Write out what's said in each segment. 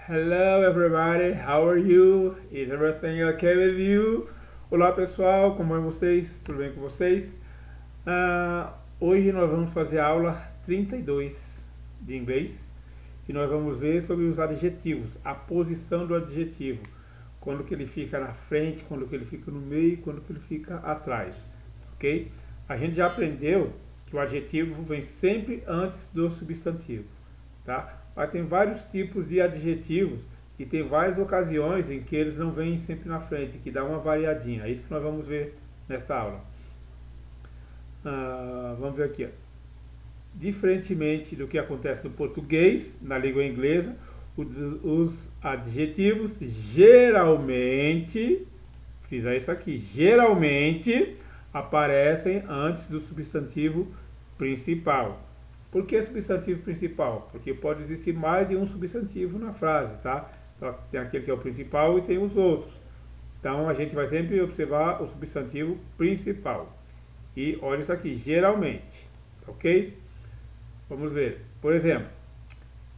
Hello everybody, how are you? Is everything okay with you? Olá pessoal, como é vocês? Tudo bem com vocês? Hoje nós vamos fazer a aula 32 de inglês e nós vamos ver sobre os adjetivos, a posição do adjetivo, quando que ele fica na frente, quando que ele fica no meio e quando que ele fica atrás, ok? A gente já aprendeu que o adjetivo vem sempre antes do substantivo, tá? Mas tem vários tipos de adjetivos e tem várias ocasiões em que eles não vêm sempre na frente, que dá uma variadinha. É isso que nós vamos ver nesta aula. Vamos ver aqui. Ó. Diferentemente do que acontece no português, na língua inglesa, os adjetivos geralmente, fiz isso aqui, geralmente aparecem antes do substantivo principal. Por que substantivo principal? Porque pode existir mais de um substantivo na frase, tá? Então, tem aquele que é o principal e tem os outros. Então, a gente vai sempre observar o substantivo principal. E olha isso aqui, geralmente, ok? Vamos ver. Por exemplo,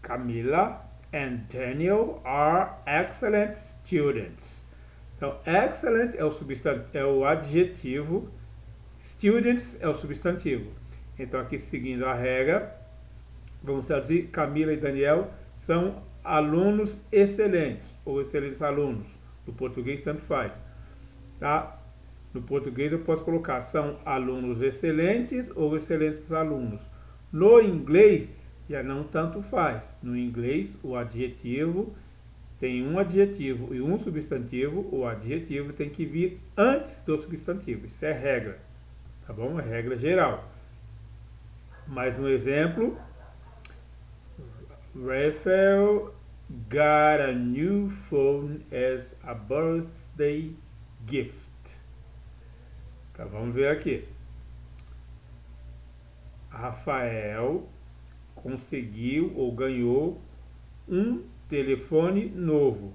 Camila and Daniel are excellent students. Então, excellent é o adjetivo, students é o substantivo. Então, aqui seguindo a regra, vamos traduzir, Camila e Daniel são alunos excelentes, ou excelentes alunos. No português, tanto faz. Tá? No português, eu posso colocar, são alunos excelentes ou excelentes alunos. No inglês, já não tanto faz. No inglês, o adjetivo tem um adjetivo e um substantivo. O adjetivo tem que vir antes do substantivo. Isso é regra. Tá bom? É regra geral. Mais um exemplo. Raphael got a new phone as a birthday gift. Então vamos ver aqui. Rafael conseguiu ou ganhou um telefone novo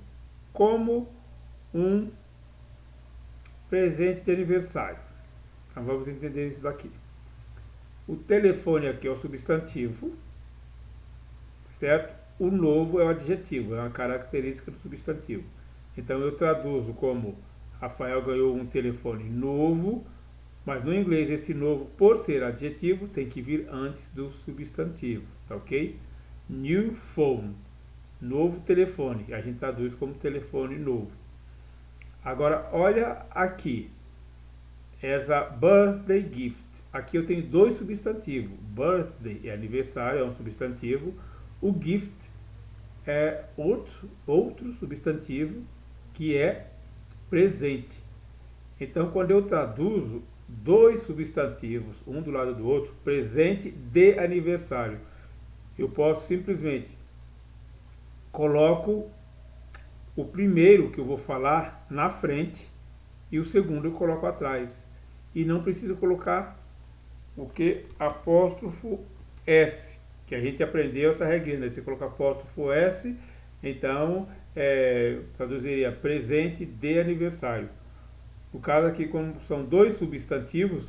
como um presente de aniversário. Então vamos entender isso daqui. O telefone aqui é o substantivo, certo? O novo é o adjetivo, é uma característica do substantivo. Então eu traduzo como Rafael ganhou um telefone novo, mas no inglês esse novo, por ser adjetivo, tem que vir antes do substantivo, tá ok? New phone, novo telefone, a gente traduz como telefone novo. Agora olha aqui, as a birthday gift. Aqui eu tenho dois substantivos. Birthday é aniversário, é um substantivo. O gift é outro substantivo que é presente. Então, quando eu traduzo dois substantivos, um do lado do outro, presente de aniversário, eu posso simplesmente coloco o primeiro que eu vou falar na frente e o segundo eu coloco atrás. E não preciso colocar o que? Apóstrofo S, que a gente aprendeu essa regra, né? Se colocar apóstrofo S, então traduziria presente de aniversário. No caso aqui, quando são dois substantivos,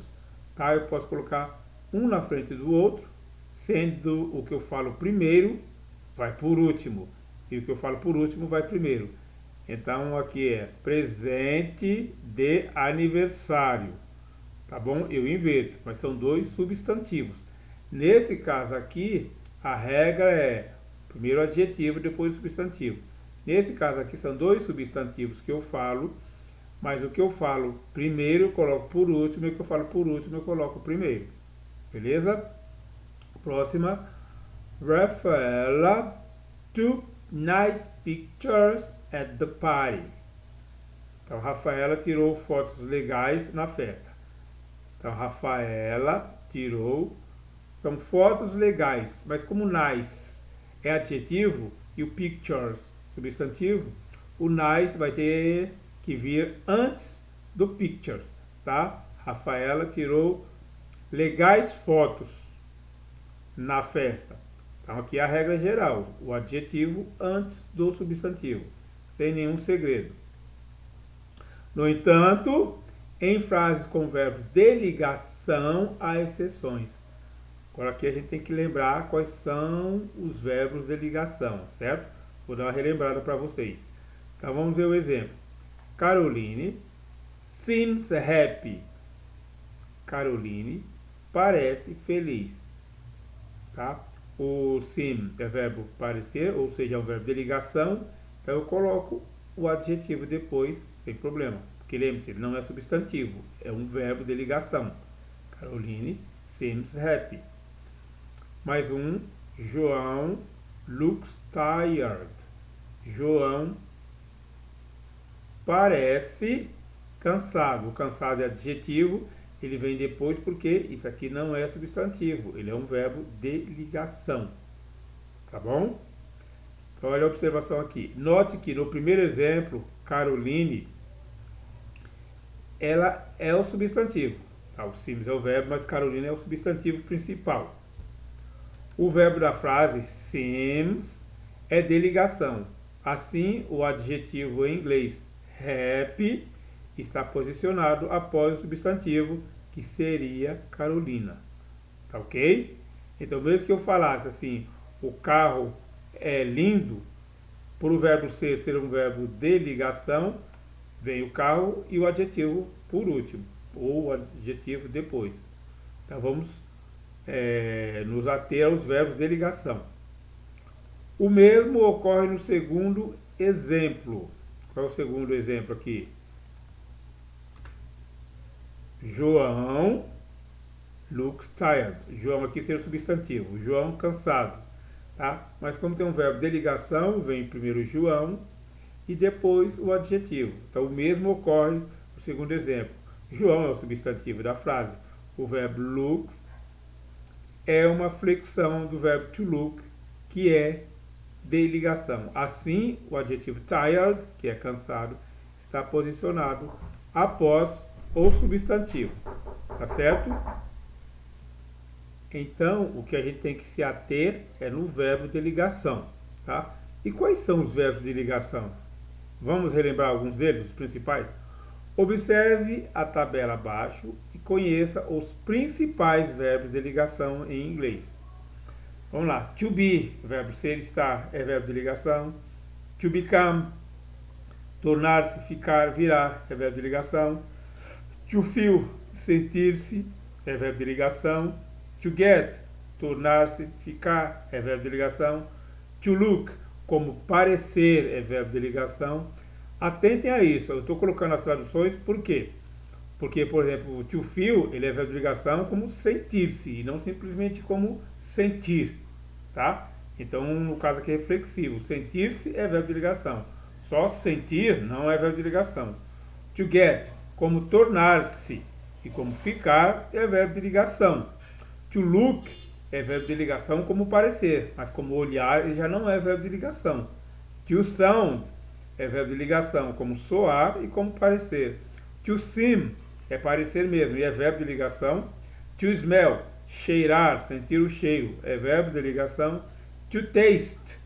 tá? Eu posso colocar um na frente do outro, sendo o que eu falo primeiro vai por último e o que eu falo por último vai primeiro. Então aqui é presente de aniversário. Tá bom? Eu inverto, mas são dois substantivos. Nesse caso aqui, a regra é primeiro adjetivo, depois substantivo. Nesse caso aqui, são dois substantivos que eu falo, mas o que eu falo primeiro eu coloco por último, e o que eu falo por último eu coloco primeiro. Beleza? Próxima. Rafaela took nice pictures at the party. Então, Rafaela tirou fotos legais na festa. Então, Rafaela tirou, são fotos legais, mas como nice é adjetivo e o pictures substantivo, o nice vai ter que vir antes do pictures, tá? Rafaela tirou legais fotos na festa. Então, aqui é a regra geral, o adjetivo antes do substantivo, sem nenhum segredo. No entanto, em frases com verbos de ligação, há exceções. Agora aqui a gente tem que lembrar quais são os verbos de ligação, certo? Vou dar uma relembrada para vocês. Então vamos ver o exemplo. Caroline seems happy. Caroline parece feliz. Tá? O seem é verbo parecer, ou seja, é um verbo de ligação. Então eu coloco o adjetivo depois, sem problema. Porque lembre-se, ele não é substantivo, é um verbo de ligação. Caroline seems happy. Mais um. João looks tired. João parece cansado. O cansado é adjetivo, ele vem depois porque isso aqui não é substantivo, ele é um verbo de ligação. Tá bom? Então olha a observação aqui. Note que no primeiro exemplo, Caroline, ela é o substantivo. Tá? O seems é o verbo, mas Caroline é o substantivo principal. O verbo da frase seems é de ligação. Assim, o adjetivo em inglês happy está posicionado após o substantivo, que seria Carolina. Tá ok? Então, mesmo que eu falasse assim, o carro é lindo, por o verbo ser um verbo de ligação, vem o carro e o adjetivo por último, ou o adjetivo depois. Então, vamos nos ater aos verbos de ligação. O mesmo ocorre no segundo exemplo. Qual é o segundo exemplo aqui? João looks tired. João aqui seria o substantivo. João cansado. Tá? Mas como tem um verbo de ligação, vem primeiro João e depois o adjetivo. Então o mesmo ocorre no segundo exemplo. João é o substantivo da frase. O verbo looks é uma flexão do verbo to look, que é de ligação. Assim, o adjetivo tired, que é cansado, está posicionado após o substantivo. Tá certo? Então, o que a gente tem que se ater é no verbo de ligação. Tá? E quais são os verbos de ligação? Vamos relembrar alguns deles, os principais? Observe a tabela abaixo e conheça os principais verbos de ligação em inglês. Vamos lá. To be, verbo ser, estar, é verbo de ligação. To become, tornar-se, ficar, virar, é verbo de ligação. To feel, sentir-se, é verbo de ligação. To get, tornar-se, ficar, é verbo de ligação. To look, como parecer, é verbo de ligação. Atentem a isso, eu estou colocando as traduções, por quê? Porque, por exemplo, to feel, ele é verbo de ligação como sentir-se, e não simplesmente como sentir, tá? Então, no caso aqui é reflexivo, sentir-se é verbo de ligação, só sentir não é verbo de ligação. To get, como tornar-se, e como ficar, é verbo de ligação. To look é verbo de ligação como parecer, mas como olhar, ele já não é verbo de ligação. To sound é verbo de ligação, como soar e como parecer. To seem é parecer mesmo e é verbo de ligação. To smell, cheirar, sentir o cheiro, é verbo de ligação. To taste,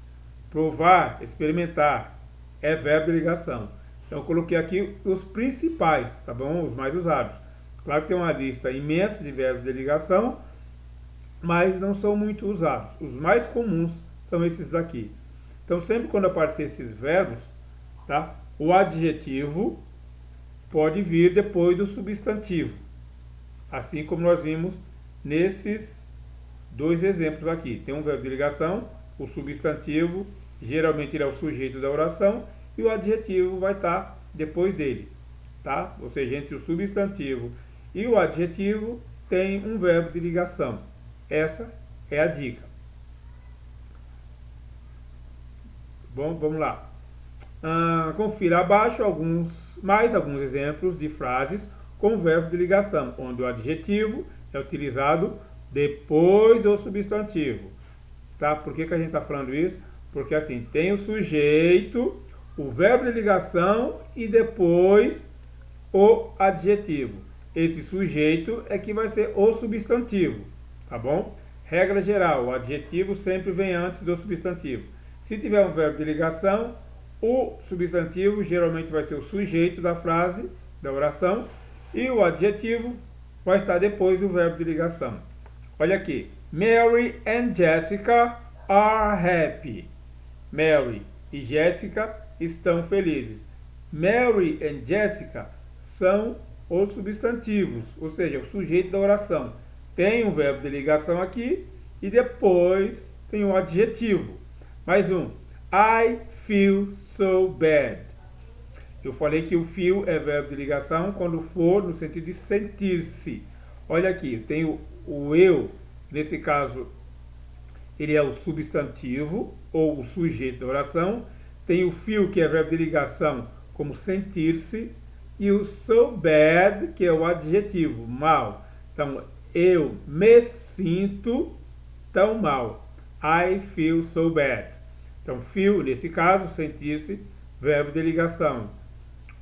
provar, experimentar, é verbo de ligação. Então eu coloquei aqui os principais, tá bom? Os mais usados. Claro que tem uma lista imensa de verbos de ligação, mas não são muito usados. Os mais comuns são esses daqui. Então sempre quando aparecer esses verbos, tá? O adjetivo pode vir depois do substantivo, assim como nós vimos nesses dois exemplos aqui. Tem um verbo de ligação, o substantivo, geralmente ele é o sujeito da oração, e o adjetivo vai estar depois dele, tá? Ou seja, entre o substantivo e o adjetivo tem um verbo de ligação. Essa é a dica. Bom, vamos lá. Confira abaixo mais alguns exemplos de frases com verbo de ligação, onde o adjetivo é utilizado depois do substantivo. Tá? Por que a gente está falando isso? Porque assim, tem o sujeito, o verbo de ligação e depois o adjetivo. Esse sujeito é que vai ser o substantivo, tá bom? Regra geral, o adjetivo sempre vem antes do substantivo. Se tiver um verbo de ligação, o substantivo geralmente vai ser o sujeito da frase, da oração, e o adjetivo vai estar depois do verbo de ligação. Olha aqui. Mary and Jessica are happy. Mary e Jéssica estão felizes. Mary e Jessica são os substantivos, ou seja, o sujeito da oração. Tem um verbo de ligação aqui e depois tem um adjetivo. Mais um. I feel so bad. Eu falei que o feel é verbo de ligação quando for no sentido de sentir-se. Olha aqui, eu tenho o eu, nesse caso, ele é o substantivo ou o sujeito da oração. Tem o feel, que é verbo de ligação, como sentir-se. E o so bad, que é o adjetivo, mal. Então, eu me sinto tão mal. I feel so bad. Então, feel, nesse caso, sentir-se, verbo de ligação.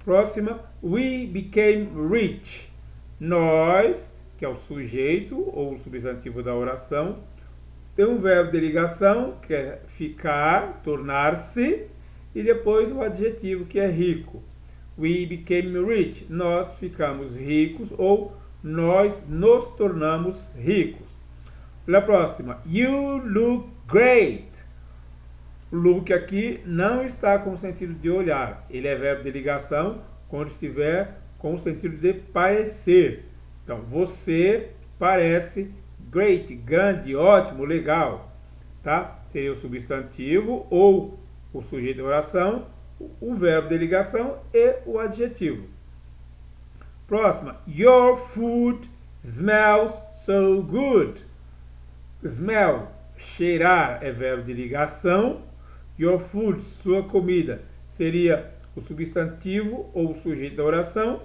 Próxima, we became rich. Nós, que é o sujeito ou o substantivo da oração, tem um verbo de ligação, que é ficar, tornar-se, e depois o adjetivo, que é rico. We became rich. Nós ficamos ricos ou nós nos tornamos ricos. Olha a próxima. You look great. Look aqui não está com o sentido de olhar. Ele é verbo de ligação quando estiver com o sentido de parecer. Então, você parece great, grande, ótimo, legal. Tá? Seria o substantivo ou o sujeito da oração, o verbo de ligação e o adjetivo. Próxima. Your food smells so good. Smell, cheirar, é verbo de ligação. Your food, sua comida, seria o substantivo ou o sujeito da oração.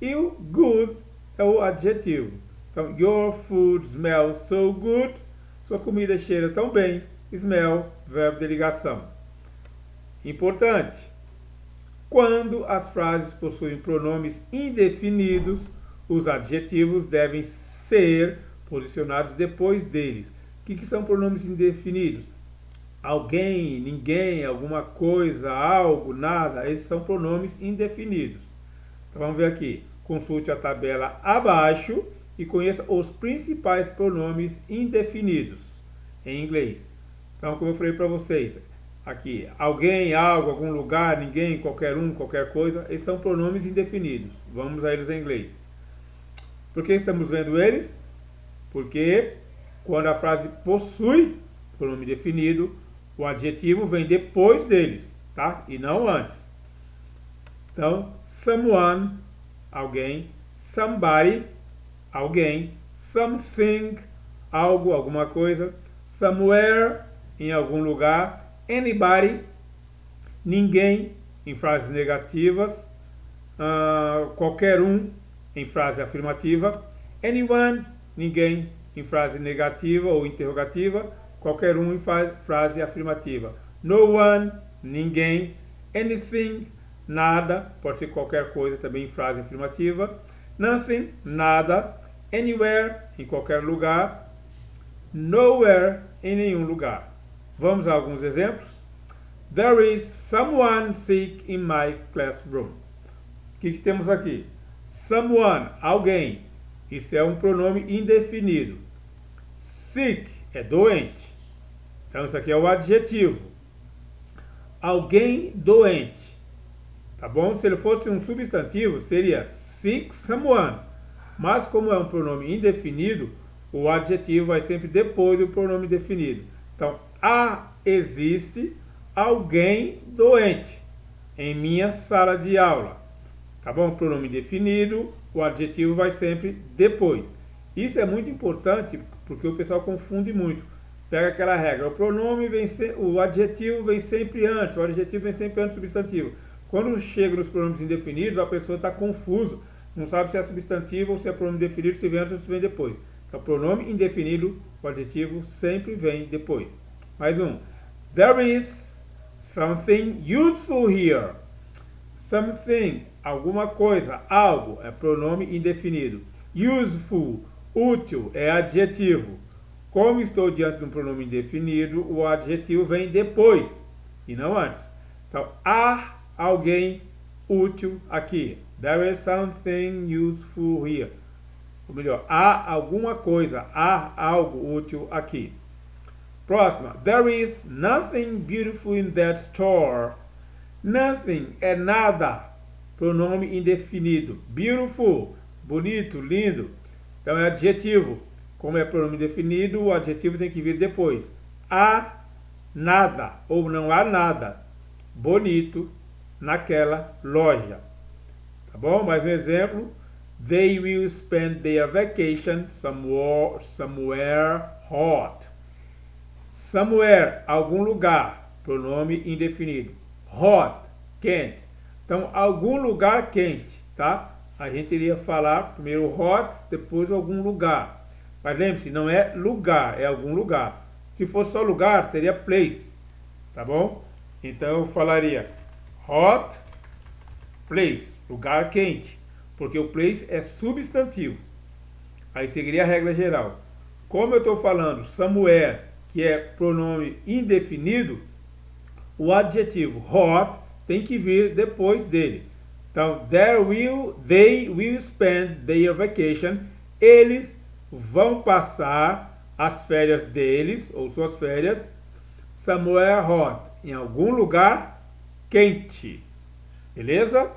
E o good é o adjetivo. Então, your food smells so good. Sua comida cheira tão bem. Smell, verbo de ligação. Importante. Quando as frases possuem pronomes indefinidos, os adjetivos devem ser posicionados depois deles. O que são pronomes indefinidos? Alguém, ninguém, alguma coisa, algo, nada. Esses são pronomes indefinidos. Então vamos ver aqui. Consulte a tabela abaixo e conheça os principais pronomes indefinidos em inglês. Então, como eu falei para vocês, aqui, alguém, algo, algum lugar, ninguém, qualquer um, qualquer coisa, esses são pronomes indefinidos. Vamos a eles em inglês. Por que estamos vendo eles? Porque quando a frase possui pronome definido, o adjetivo vem depois deles, tá? E não antes. Então, someone, alguém, somebody, alguém, something, algo, alguma coisa, somewhere, em algum lugar, anybody, ninguém, em frases negativas, qualquer um, em frase afirmativa, anyone, ninguém, em frase negativa ou interrogativa, qualquer um em frase afirmativa. No one, ninguém, anything, nada, pode ser qualquer coisa também em frase afirmativa. Nothing, nada, anywhere, em qualquer lugar, nowhere, em nenhum lugar. Vamos a alguns exemplos. There is someone sick in my classroom. O que temos aqui? Someone, alguém. Isso é um pronome indefinido. Sick é doente. Então isso aqui é o adjetivo. Alguém doente. Tá bom? Se ele fosse um substantivo, seria sick someone. Mas como é um pronome indefinido, o adjetivo vai sempre depois do pronome definido. Então, existe alguém doente em minha sala de aula. Tá bom? Pronome definido, o adjetivo vai sempre depois. Isso é muito importante porque o pessoal confunde muito. Pega aquela regra, o adjetivo vem sempre antes, o adjetivo vem sempre antes do substantivo. Quando chega nos pronomes indefinidos, a pessoa está confusa, não sabe se é substantivo ou se é pronome definido, se vem antes ou se vem depois. Então, pronome indefinido, o adjetivo sempre vem depois. Mais um. There is something useful here. Something, alguma coisa, algo, é pronome indefinido. Useful, útil, é adjetivo. Como estou diante de um pronome indefinido, o adjetivo vem depois e não antes. Então, há alguém útil aqui. There is something useful here. Ou melhor, há alguma coisa, há algo útil aqui. Próxima. There is nothing beautiful in that store. Nothing é nada. Pronome indefinido. Beautiful, bonito, lindo. Então é adjetivo. Como é pronome indefinido, o adjetivo tem que vir depois. Há nada ou não há nada bonito naquela loja. Tá bom? Mais um exemplo. They will spend their vacation somewhere hot. Somewhere, algum lugar, pronome indefinido. Hot, quente. Então, algum lugar quente, tá? A gente iria falar primeiro hot, depois algum lugar. Mas lembre-se, não é lugar, é algum lugar. Se fosse só lugar, seria place, tá bom? Então, eu falaria hot place, lugar quente. Porque o place é substantivo. Aí seguiria a regra geral. Como eu estou falando somewhere, que é pronome indefinido, o adjetivo hot tem que vir depois dele. Então, they will spend their vacation. Eles vão passar as férias deles, ou suas férias, somewhere hot, em algum lugar quente. Beleza?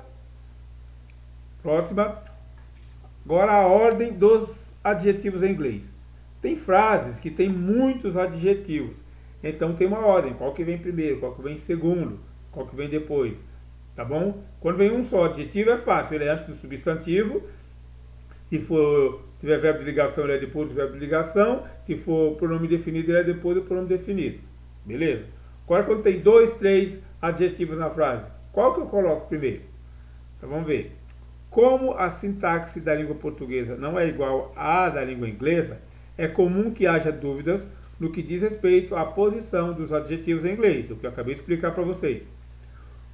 Próxima. Agora a ordem dos adjetivos em inglês. Tem frases que tem muitos adjetivos. Então tem uma ordem. Qual que vem primeiro, qual que vem segundo, qual que vem depois. Tá bom? Quando vem um só adjetivo é fácil. Ele é antes do substantivo. Se for tiver verbo de ligação, ele é depois do verbo de ligação. Se for pronome definido, ele é depois do pronome definido. Beleza? Agora quando tem 2, 3 adjetivos na frase, qual que eu coloco primeiro? Então vamos ver. Como a sintaxe da língua portuguesa não é igual à da língua inglesa, é comum que haja dúvidas no que diz respeito à posição dos adjetivos em inglês, do que eu acabei de explicar para vocês.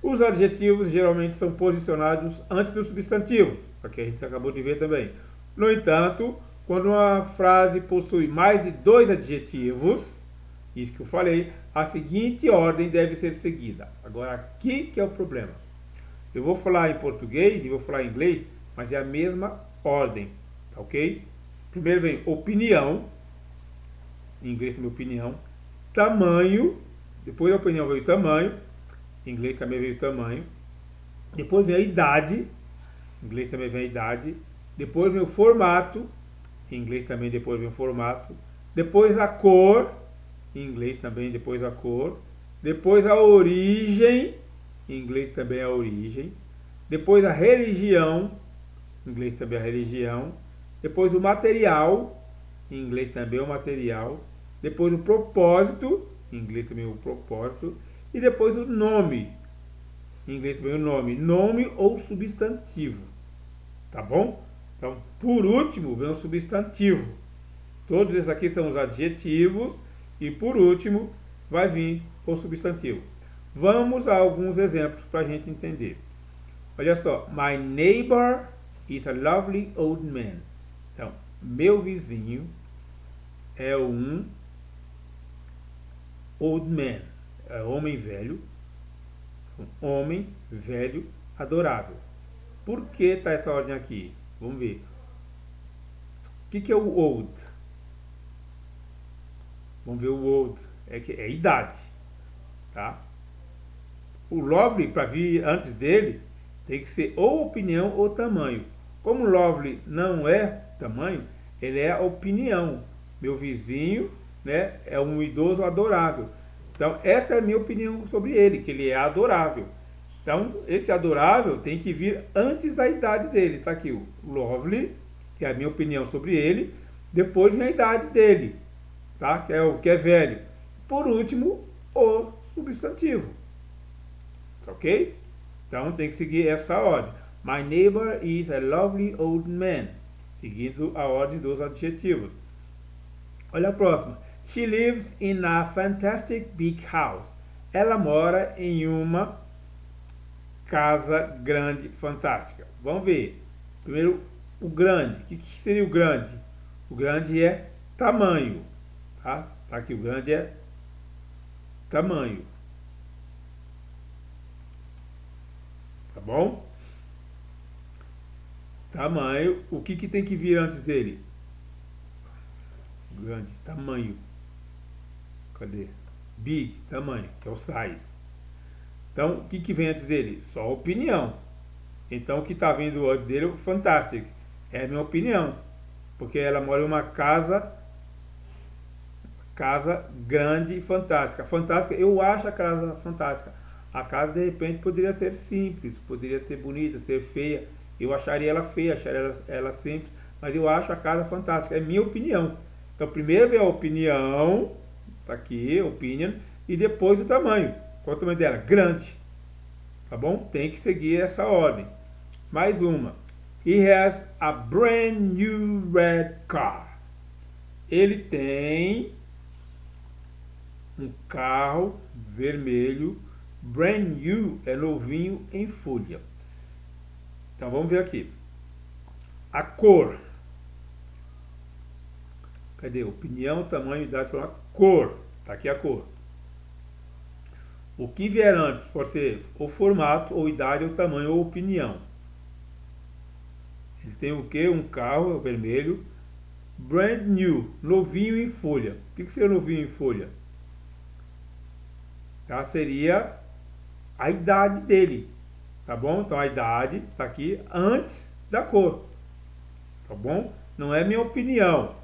Os adjetivos geralmente são posicionados antes do substantivo, que a gente acabou de ver também. No entanto, quando uma frase possui mais de 2 adjetivos, isso que eu falei, a seguinte ordem deve ser seguida. Agora, aqui que é o problema. Eu vou falar em português e vou falar em inglês, mas é a mesma ordem, tá ok? Primeiro vem opinião, em inglês também opinião, tamanho, depois da opinião veio tamanho, em inglês também veio tamanho, depois vem a idade, em inglês também vem a idade, depois vem o formato, em inglês também depois vem o formato, depois a cor, em inglês também depois a cor, depois a origem, em inglês também a origem, depois a religião, em inglês também a religião, depois o material, em inglês também o material, depois o propósito, em inglês também o propósito, e depois o nome, em inglês também o nome ou substantivo, tá bom? Então, por último, vem o substantivo. Todos esses aqui são os adjetivos e por último vai vir o substantivo. Vamos a alguns exemplos para a gente entender. Olha só, my neighbor is a lovely old man. Então, meu vizinho é um old man, é homem velho, um homem velho adorável. Por que está essa ordem aqui? Vamos ver. O que é o old? Vamos ver o old. É idade, tá? O lovely, para vir antes dele, tem que ser ou opinião ou tamanho. Como lovely não é tamanho, ele é a opinião. Meu vizinho, né, é um idoso adorável. Então, essa é a minha opinião sobre ele, que ele é adorável. Então, esse adorável tem que vir antes da idade dele. Está aqui o lovely, que é a minha opinião sobre ele. Depois vem a idade dele, tá? Que é o que é velho. Por último, o substantivo. Ok? Então tem que seguir essa ordem. My neighbor is a lovely old man. Seguindo a ordem dos adjetivos. Olha a próxima. She lives in a fantastic big house. Ela mora em uma casa grande, fantástica. Vamos ver. Primeiro, o grande. O que seria o grande? O grande é tamanho. Tá? Tá aqui, o grande é tamanho. Tá bom? Tamanho. O que tem que vir antes dele? Grande. Tamanho. Cadê? Big, tamanho, que é o size. Então, o que vem antes dele? Só opinião. Então, o que está vindo antes dele é o fantastic. É a minha opinião. Porque ela mora em uma casa grande e fantástica. Fantástica, eu acho a casa fantástica. A casa, de repente, poderia ser simples, poderia ser bonita, ser feia. Eu acharia ela feia, acharia ela simples, mas eu acho a casa fantástica. É minha opinião. Então, primeiro vem a opinião, tá aqui, opinion, e depois o tamanho. Qual é o tamanho dela? Grande. Tá bom? Tem que seguir essa ordem. Mais uma. He has a brand new red car. Ele tem um carro vermelho, brand new é novinho em folha. Então vamos ver aqui. A cor. Cadê? Opinião, tamanho, idade, forma, cor. Tá aqui a cor. O que vier antes pode ser o formato, ou idade, ou tamanho, ou opinião. Ele tem o que? Um carro vermelho, brand new, novinho em folha. O que seria novinho em folha? Tá? Seria a idade dele. Tá bom? Então a idade está aqui antes da cor. Tá bom? Não é minha opinião.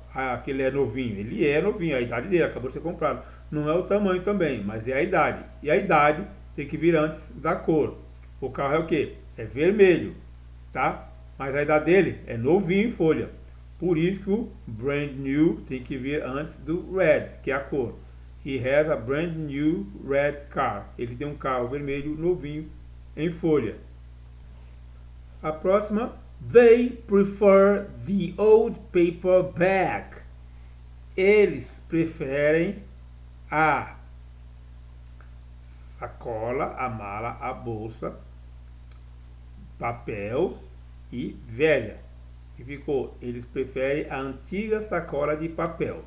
Que ele é novinho. Ele é novinho. A idade dele acabou de ser comprado. Não é o tamanho também, mas é a idade. E a idade tem que vir antes da cor. O carro é o que? É vermelho. Tá? Mas a idade dele é novinho em folha. Por isso que o brand new tem que vir antes do red, que é a cor. He has a brand new red car. Ele tem um carro vermelho novinho em folha. A próxima. They prefer the old paper bag. Eles preferem a sacola, a mala, a bolsa, papel e velha. E ficou, eles preferem a antiga sacola de papel.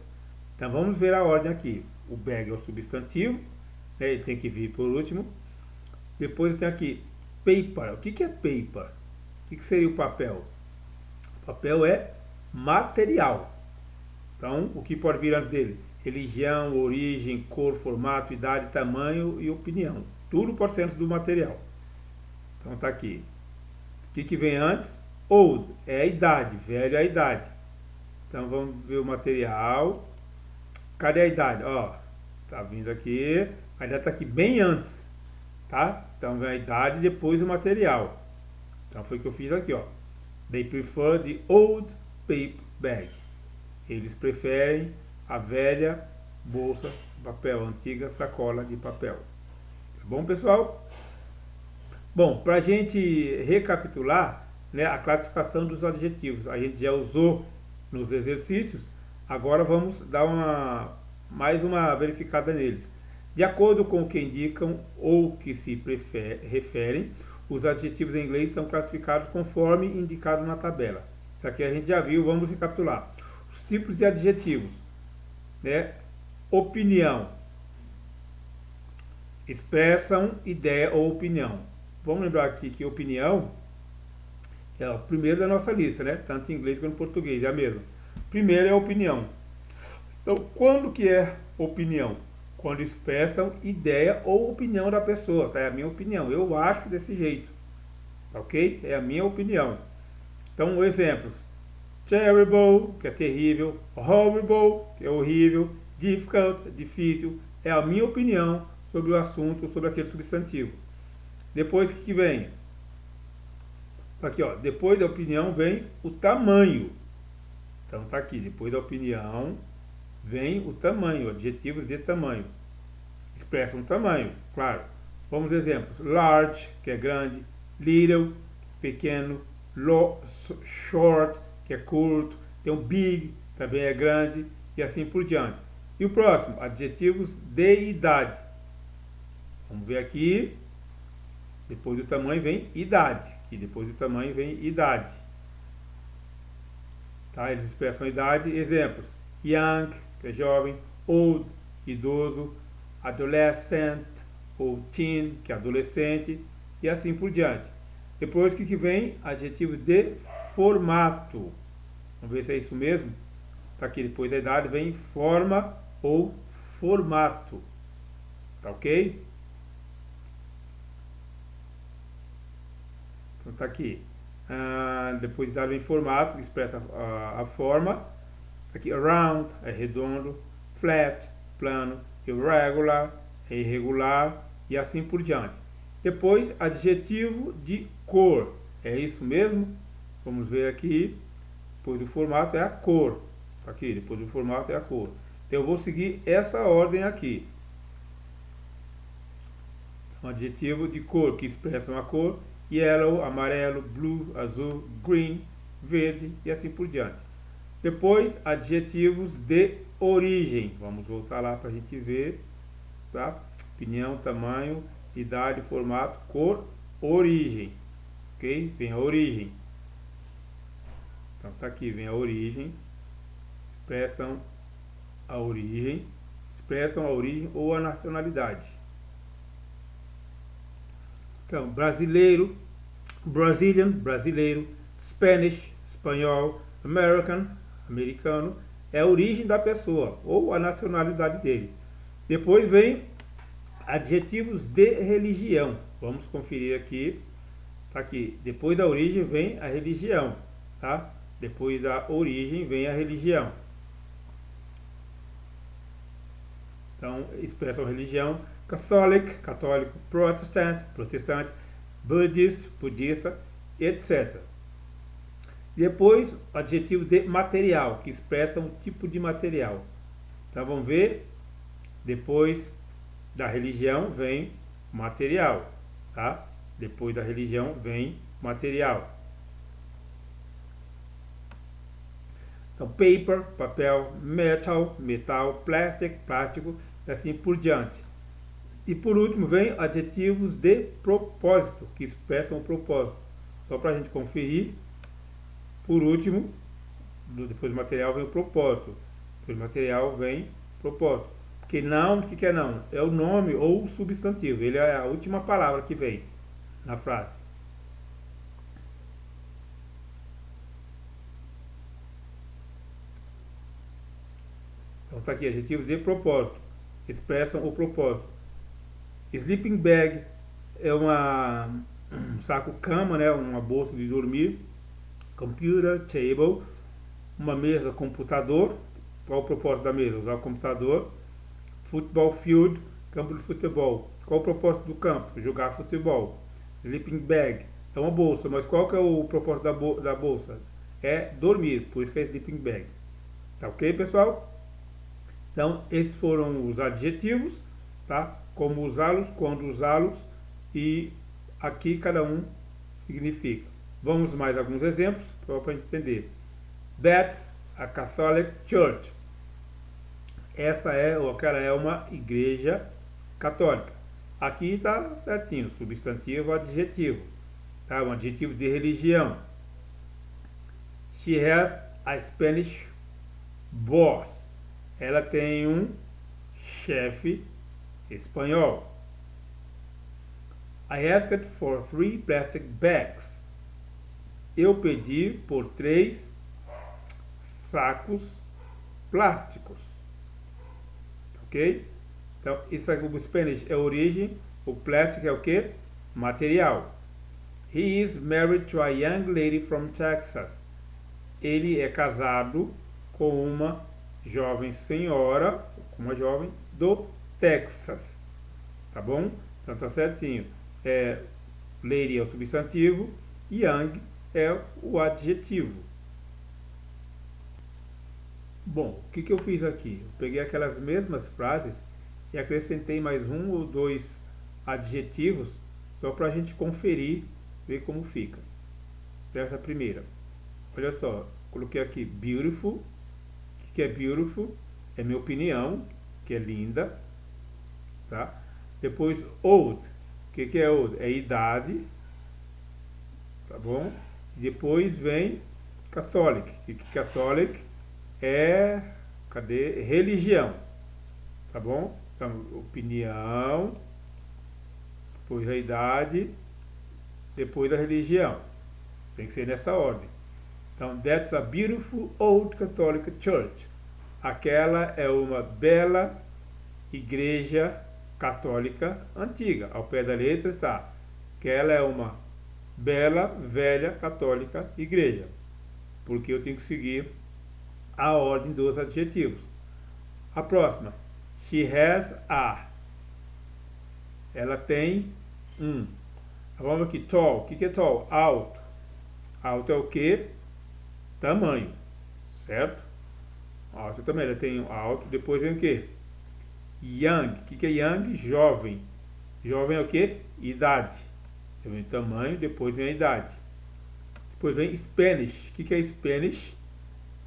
Então vamos ver a ordem aqui. O bag é o substantivo, né? Ele tem que vir por último. Depois tem aqui paper. O que é paper? O que seria o papel? O papel é material. Então, o que pode vir antes dele? Religião, origem, cor, formato, idade, tamanho e opinião. Tudo pode ser antes do material. Então tá aqui. O que vem antes? Old é a idade, velho é a idade. Então vamos ver o material. Cadê a idade? Ó, tá vindo aqui. A idade tá aqui bem antes, tá? Então vem a idade e depois o material. Então foi o que eu fiz aqui, ó. They prefer the old paper bag. Eles preferem a velha bolsa de papel, antiga sacola de papel. Tá bom, pessoal? Bom, para a gente recapitular, né, a classificação dos adjetivos, a gente já usou nos exercícios, agora vamos dar mais uma verificada neles. De acordo com o que indicam ou que se referem, os adjetivos em inglês são classificados conforme indicado na tabela. Isso aqui a gente já viu, vamos recapitular. Os tipos de adjetivos, né? Opinião, expressam ideia ou opinião. Vamos lembrar aqui que opinião é o primeiro da nossa lista, né? Tanto em inglês quanto em português, é a mesma. Primeiro é a opinião. Então, quando que é opinião? Quando expressam ideia ou opinião da pessoa, tá? É a minha opinião, eu acho desse jeito, ok? É a minha opinião. Então, exemplos. Terrible, que é terrível. Horrible, que é horrível. Difficult, difícil. É a minha opinião sobre o assunto, sobre aquele substantivo. Depois, o que vem? Aqui, ó. Depois da opinião vem o tamanho. Então, tá aqui. Depois da opinião vem o tamanho, adjetivos de tamanho. Expressam tamanho, claro. Vamos exemplos. Large, que é grande. Little, pequeno. Short, que é curto. Tem um big, também é grande. E assim por diante. E o próximo, adjetivos de idade. Vamos ver aqui. Depois do tamanho vem idade. E depois do tamanho vem idade. Tá? Eles expressam idade. Exemplos. Young, que é jovem. Old, idoso. Adolescent, ou teen, que é adolescente. E assim por diante. Depois, o que vem? Adjetivo de formato. Vamos ver se é isso mesmo. Tá aqui, depois da idade vem forma ou formato, tá ok? Então tá aqui. Depois de dado em formato, que expressa a forma. Aqui, round é redondo, flat, plano, irregular é irregular e assim por diante. Depois, adjetivo de cor. É isso mesmo? Vamos ver aqui. Depois do formato é a cor. Aqui, depois do formato é a cor. Então, eu vou seguir essa ordem aqui. Um adjetivo de cor que expressam a cor. Yellow, amarelo, blue, azul, green, verde e assim por diante. Depois, adjetivos de origem. Vamos voltar lá para a gente ver. Tá? Opinião, tamanho, idade, formato, cor, origem. Ok? Vem a origem. Então tá aqui, vem a origem. Expressam a origem. Expressam a origem ou a nacionalidade. Então, brasileiro, Brazilian, brasileiro, Spanish, espanhol, American, americano, é a origem da pessoa ou a nacionalidade dele. Depois vem adjetivos de religião. Vamos conferir aqui. Tá aqui. Depois da origem vem a religião, tá? Depois da origem vem a religião. Então, expressam religião. Catholic, católico, protestant, protestante, buddhist, budista, etc. Depois, adjetivo de material, que expressa um tipo de material. Então, vamos ver. Depois da religião vem material, tá? Depois da religião vem material. Então, paper, papel, metal, metal, plastic, plástico, e assim por diante. E por último vem adjetivos de propósito, que expressam o propósito. Só para a gente conferir. Por último, depois do material vem o propósito. Depois do material vem propósito. Porque não, o que é não? É o nome ou o substantivo. Ele é a última palavra que vem na frase. Então está aqui, adjetivos de propósito. Expressam o propósito. Sleeping bag é um saco cama, né? Uma bolsa de dormir. Computer, table. Uma mesa, computador. Qual o propósito da mesa? Usar o computador. Football field, campo de futebol. Qual o propósito do campo? Jogar futebol. Sleeping bag é uma bolsa, mas qual que é o propósito da bolsa? É dormir, por isso que é sleeping bag. Tá ok, pessoal? Então, esses foram os adjetivos, tá? Como usá-los, quando usá-los e aqui cada um significa. Vamos mais alguns exemplos para entender. That's a Catholic Church. Essa é ou aquela é uma igreja católica. Aqui está certinho, substantivo, adjetivo. Tá? Um adjetivo de religião. She has a Spanish boss. Ela tem um chefe espanhol. I asked for 3 plastic bags. Eu pedi por 3 sacos plásticos. Ok? Então, isso aqui, o Spanish é origem, o plastic é o que? Material. He is married to a young lady from Texas. Ele é casado com uma jovem senhora, com uma jovem do Texas. Tá bom? Então tá certinho. Lady é o substantivo, young é o adjetivo. Bom, o que eu fiz aqui? Eu peguei aquelas mesmas frases e acrescentei mais 1 ou 2 adjetivos só para a gente conferir, ver como fica. Essa primeira. Olha só, coloquei aqui beautiful. O que é beautiful? É minha opinião, que é linda. Tá? Depois old. O que é old? É idade. Tá bom? Depois vem catholic. O que é catholic? É, cadê? Religião, tá bom? Então, opinião, depois a idade, depois a religião. Tem que ser nessa ordem. Então, that's a beautiful old Catholic church. Aquela é uma bela igreja católica antiga. Ao pé da letra está que ela é uma bela, velha, católica igreja. Porque eu tenho que seguir a ordem dos adjetivos. A próxima. She has a. Ela tem um. Vamos aqui, tall. O que é tall? Alto. Alto é o que? Tamanho. Certo? Alto também. Ela tem um alto. Depois vem o que? Young. O que é young? Jovem. Jovem é o que? Idade. Então vem tamanho, depois vem a idade. Depois vem Spanish. O que é Spanish?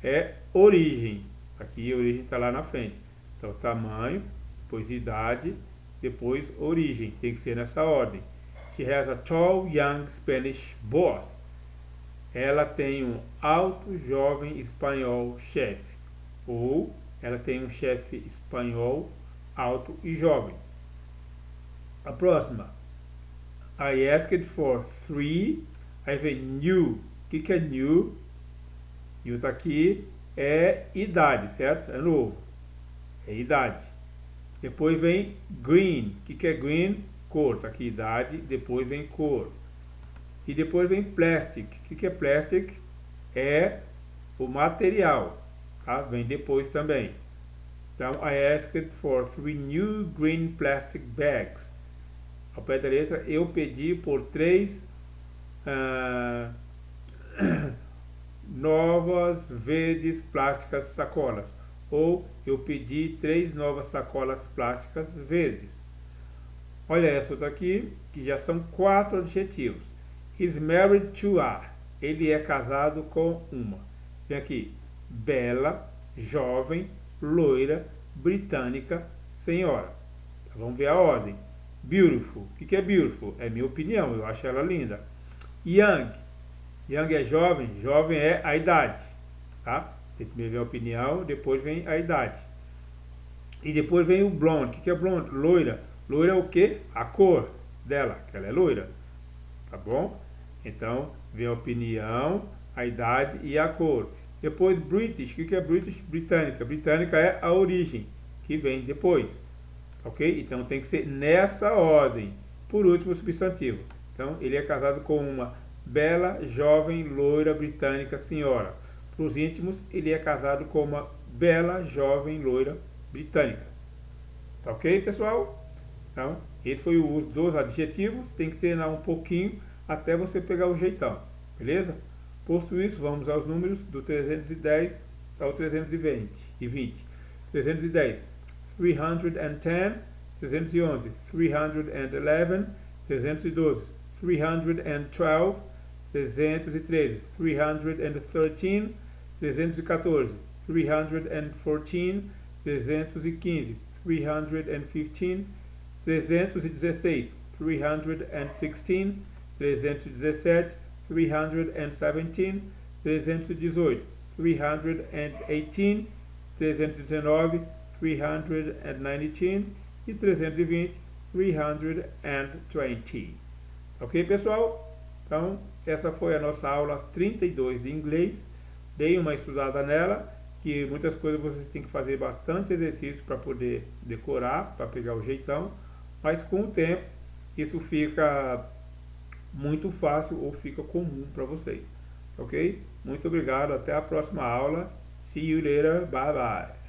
É origem. Aqui a origem está lá na frente. Então tamanho, depois idade, depois origem. Tem que ser nessa ordem. She has a tall young Spanish boss. Ela tem um alto jovem espanhol chefe. Ou ela tem um chefe espanhol alto e jovem. A próxima. I asked for 3. Aí vem new. O que é new? New está aqui. É idade, certo? É novo. É idade. Depois vem green. O que é green? Cor. Está aqui idade. Depois vem cor. E depois vem plastic. O que é plastic? É o material. Tá? Vem depois também. Então, I asked for 3 new green plastic bags. Ao pé da letra, eu pedi por 3 novas verdes plásticas sacolas. Ou eu pedi 3 novas sacolas plásticas verdes. Olha essa outra aqui, que já são 4 adjetivos. He's married to a. Ele é casado com uma. Vem aqui. Bela, jovem, loira, britânica, senhora. Então, vamos ver a ordem. Beautiful. O que é beautiful? É minha opinião, eu acho ela linda. Young. Young é jovem, jovem é a idade. Tá? Tem que ver a opinião, depois vem a idade. E depois vem o blonde. O que é blonde? Loira. Loira é o que? A cor dela, que ela é loira. Tá bom? Então, vem a opinião, a idade e a cor. Depois, British. O que é British? Britânica. Britânica é a origem, que vem depois. Ok? Então, tem que ser nessa ordem. Por último, o substantivo. Então, ele é casado com uma bela, jovem, loira, britânica, senhora. Para os íntimos, ele é casado com uma bela, jovem, loira, britânica. Tá ok, pessoal? Então, esse foi o uso dos adjetivos. Tem que treinar um pouquinho até você pegar o jeitão. Beleza? Posto isso, vamos aos números do 310 ao 320. 310, 310, 311, 311, 312, 312, 313, 313, 314, 314, 315, 315, 316, 316, 317, 317, 318, 318, 319, 319 e 320, 320. Ok, pessoal? Então, essa foi a nossa aula 32 de inglês. Dei uma estudada nela, que muitas coisas você tem que fazer bastante exercício para poder decorar, para pegar o jeitão, mas com o tempo isso fica muito fácil ou fica comum para vocês. Ok? Muito obrigado, até a próxima aula. See you later, bye bye.